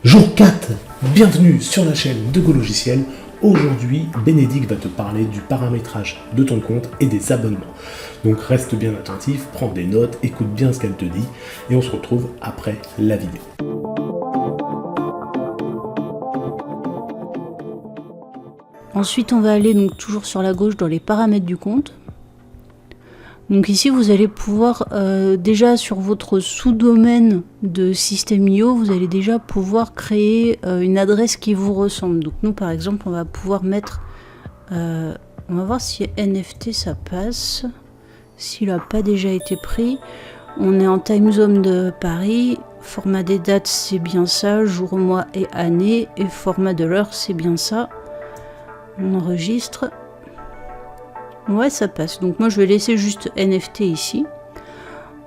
Jour 4, bienvenue sur la chaîne de GoLogiciel. Aujourd'hui, Bénédicte va te parler du paramétrage de ton compte et des abonnements. Donc reste bien attentif, prends des notes, écoute bien ce qu'elle te dit et on se retrouve après la vidéo. Ensuite, on va aller donc toujours sur la gauche dans les paramètres du compte. Donc ici, vous allez pouvoir, déjà sur votre sous-domaine de System.io, vous allez déjà pouvoir créer une adresse qui vous ressemble. Donc nous, par exemple, on va pouvoir mettre, on va voir si NFT ça passe, s'il n'a pas déjà été pris. On est en time zone de Paris, format des dates c'est bien ça, jour, mois et année, et format de l'heure c'est bien ça. On enregistre. Ouais, ça passe. Donc moi, je vais laisser juste NFT ici.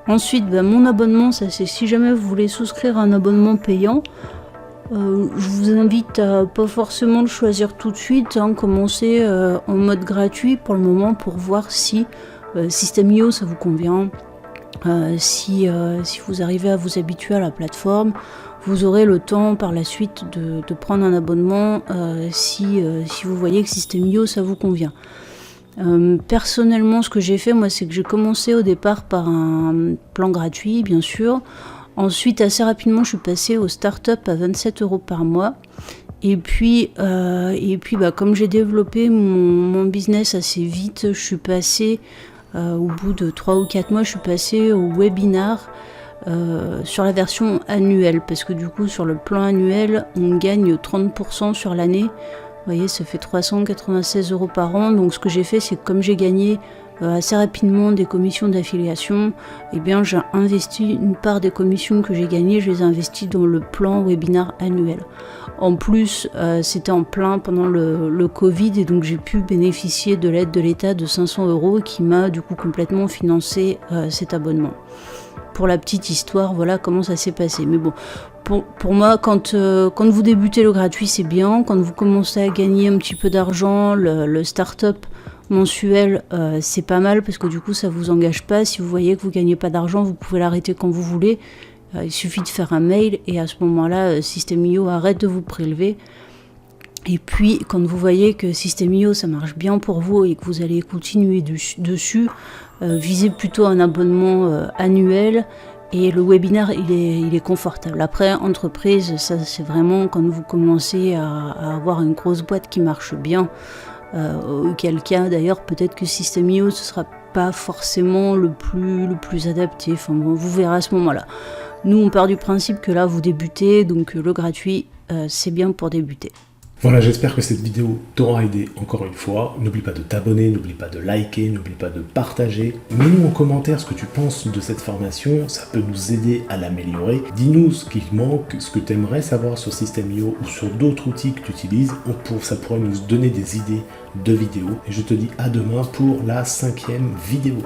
Ensuite, mon abonnement, ça c'est si jamais vous voulez souscrire à un abonnement payant. Je vous invite à pas forcément le choisir tout de suite. Commencer en mode gratuit pour le moment pour voir si System.io ça vous convient. Si vous arrivez à vous habituer à la plateforme, vous aurez le temps par la suite de prendre un abonnement si vous voyez que System.io ça vous convient. Personnellement, ce que j'ai fait, moi, c'est que j'ai commencé au départ par un plan gratuit, bien sûr. Ensuite, assez rapidement, je suis passée au start-up à 27 € par mois. Et puis comme j'ai développé mon business assez vite, je suis passée, au bout de 3 ou 4 mois, je suis passée au webinar sur la version annuelle. Parce que du coup, sur le plan annuel, on gagne 30% sur l'année. Vous voyez, ça fait 396 € par an. Donc ce que j'ai fait, c'est que comme j'ai gagné assez rapidement des commissions d'affiliation, eh bien j'ai investi une part des commissions que j'ai gagnées, je les ai investies dans le plan webinar annuel. En plus, c'était en plein pendant le Covid et donc j'ai pu bénéficier de l'aide de l'État de 500 € qui m'a du coup complètement financé cet abonnement. Pour la petite histoire, voilà comment ça s'est passé. Mais bon, pour moi, quand vous débutez le gratuit, c'est bien. Quand vous commencez à gagner un petit peu d'argent, le start-up mensuel, c'est pas mal parce que du coup, ça vous engage pas. Si vous voyez que vous gagnez pas d'argent, vous pouvez l'arrêter quand vous voulez. Il suffit de faire un mail et à ce moment-là, System.io arrête de vous prélever. Et puis, quand vous voyez que System.io, ça marche bien pour vous et que vous allez continuer dessus, visez plutôt un abonnement annuel et le webinaire, il est confortable. Après, entreprise, ça c'est vraiment quand vous commencez à avoir une grosse boîte qui marche bien, auquel cas d'ailleurs peut-être que System.io ce sera pas forcément le plus adapté. Enfin bon, vous verrez à ce moment-là. Nous, on part du principe que là, vous débutez, donc le gratuit, c'est bien pour débuter. Voilà, j'espère que cette vidéo t'aura aidé encore une fois. N'oublie pas de t'abonner, n'oublie pas de liker, n'oublie pas de partager. Mets-nous en commentaire ce que tu penses de cette formation, ça peut nous aider à l'améliorer. Dis-nous ce qui manque, ce que tu aimerais savoir sur System.io ou sur d'autres outils que tu utilises. Ça pourrait nous donner des idées de vidéos. Et je te dis à demain pour la 5e vidéo.